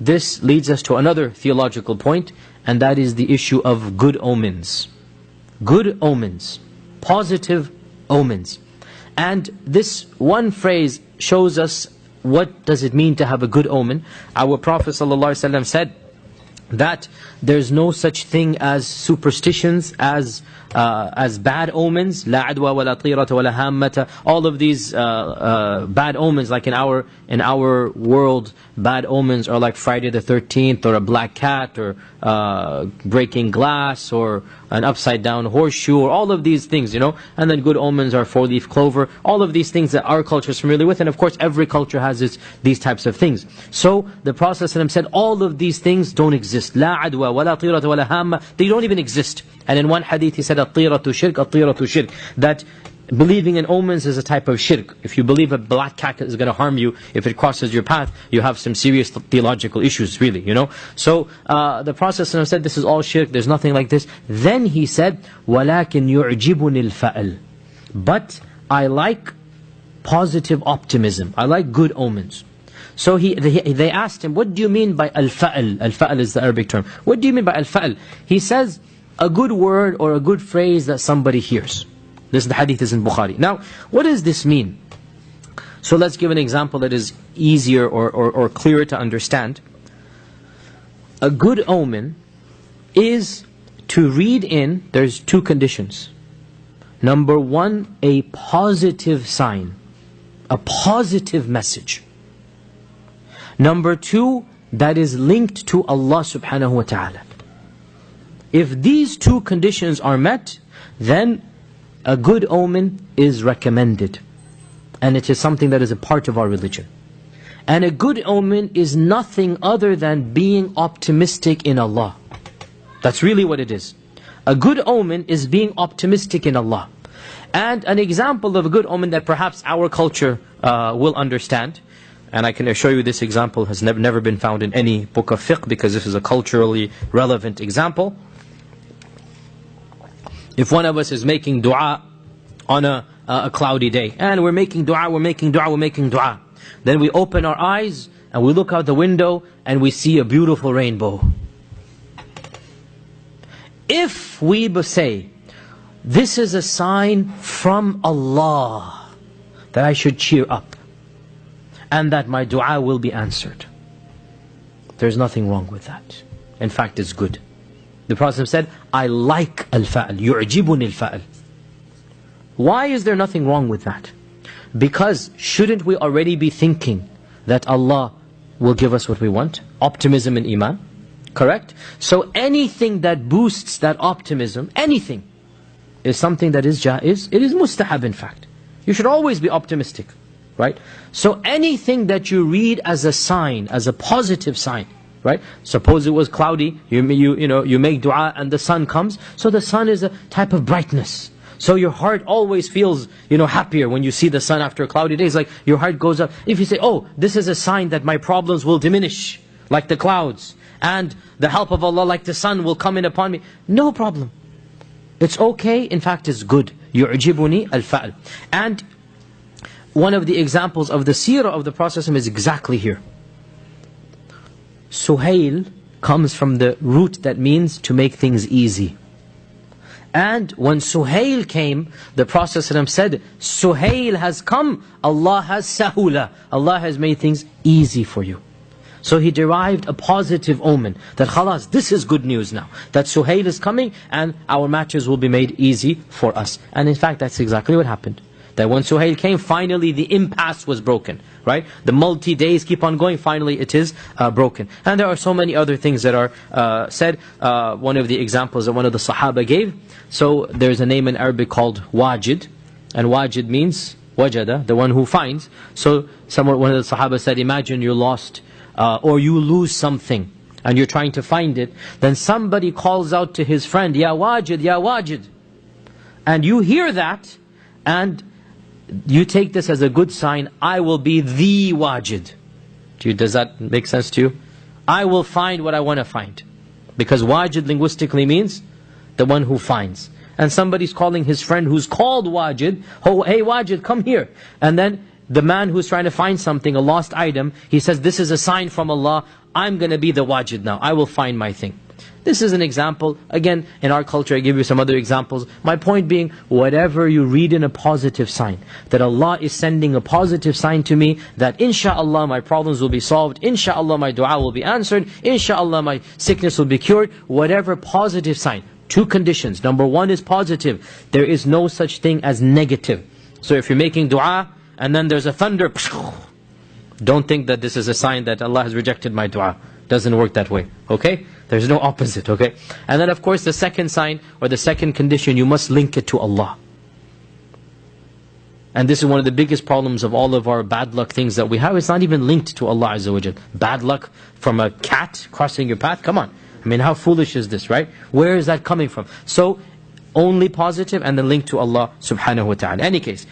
this leads us to another theological point, and that is the issue of good omens. Good omens, positive omens. And this one phrase shows us what does it mean to have a good omen. Our Prophet ﷺ said that there's no such thing as superstitions, as bad omens. La adwa wa la tirata wa la hammata. All of these bad omens, like in our world, bad omens are like Friday the 13th, or a black cat, or breaking glass, or an upside down horseshoe, or all of these things, And then good omens are four-leaf clover. All of these things that our culture is familiar with, and of course every culture has these types of things. So the Prophet ﷺ said all of these things don't exist. La adwa wa la tirata wa la hamma. They don't even exist. And in one hadith he said, at-tiratu shirk, at-tiratu shirk. That believing in omens is a type of shirk. If you believe a black cat is going to harm you, if it crosses your path, you have some serious theological issues, really, So the Prophet ﷺ said, this is all shirk, there's nothing like this. Then he said, وَلَكِنْ يُعْجِبُنِ الْفَأَلِ. But I like positive optimism. I like good omens. So they asked him, what do you mean by al-fa'al? Al-fa'al is the Arabic term. What do you mean by al-fa'al? He says, a good word or a good phrase that somebody hears. The hadith is in Bukhari. Now, what does this mean? So let's give an example that is easier or clearer to understand. A good omen is to read in, there's two conditions. Number one, a positive sign, a positive message. Number two, that is linked to Allah subhanahu wa ta'ala. If these two conditions are met, then a good omen is recommended. And it is something that is a part of our religion. And a good omen is nothing other than being optimistic in Allah. That's really what it is. A good omen is being optimistic in Allah. And an example of a good omen that perhaps our culture will understand, and I can assure you this example has never been found in any book of fiqh, because this is a culturally relevant example. If one of us is making dua on a cloudy day, and we're making dua, then we open our eyes and we look out the window and we see a beautiful rainbow. If we say, this is a sign from Allah that I should cheer up and that my dua will be answered, there's nothing wrong with that. In fact, it's good. The Prophet said, I like al-fa'al, yu'jibuni al-fa'al. Why is there nothing wrong with that? Because shouldn't we already be thinking that Allah will give us what we want? Optimism and iman. Correct? So anything that boosts that optimism, anything, is something that is jaiz. It is mustahab, in fact. You should always be optimistic. Right? So anything that you read as a sign, as a positive sign, right? Suppose it was cloudy, you make dua and the sun comes. So the sun is a type of brightness. So your heart always feels, happier when you see the sun after a cloudy day. It's like your heart goes up. If you say, oh, this is a sign that my problems will diminish, like the clouds, and the help of Allah, like the sun, will come in upon me, no problem. It's okay. In fact, it's good. يُعْجِبُنِي الْفَعْلِ. And one of the examples of the seerah of the Prophet is exactly here. Suhail comes from the root that means to make things easy. And when Suhail came, the Prophet ﷺ said, Suhail has come, Allah has sahula, Allah has made things easy for you. So he derived a positive omen, that khalas, this is good news now, that Suhail is coming and our matters will be made easy for us. And in fact, that's exactly what happened. That when Suhail came, finally the impasse was broken. Right? The multi-days keep on going, finally it is broken. And there are so many other things that are said. One of the examples that one of the Sahaba gave, so there's a name in Arabic called Wajid, and Wajid means wajada, the one who finds. So one of the Sahaba said, imagine you're lost, or you lose something, and you're trying to find it, then somebody calls out to his friend, Ya Wajid, Ya Wajid. And you hear that, and you take this as a good sign, I will be the wajid. Does that make sense to you? I will find what I want to find. Because wajid linguistically means the one who finds. And somebody's calling his friend who's called wajid, oh, hey wajid, come here. And then the man who's trying to find something, a lost item, he says, this is a sign from Allah, I'm going to be the wajid now. I will find my thing. This is an example. Again, in our culture, I give you some other examples. My point being, whatever you read in a positive sign, that Allah is sending a positive sign to me, that insha'Allah my problems will be solved, insha'Allah my dua will be answered, insha'Allah my sickness will be cured, whatever positive sign. Two conditions. Number one is positive. There is no such thing as negative. So if you're making dua, and then there's a thunder, don't think that this is a sign that Allah has rejected my dua. Doesn't work that way, okay? There's no opposite, okay? And then of course the second sign, or the second condition, you must link it to Allah. And this is one of the biggest problems of all of our bad luck things that we have. It's not even linked to Allah Azza wa Jal. Bad luck from a cat crossing your path, come on. I mean, how foolish is this, right? Where is that coming from? So, only positive and then linked to Allah subhanahu wa ta'ala. In any case,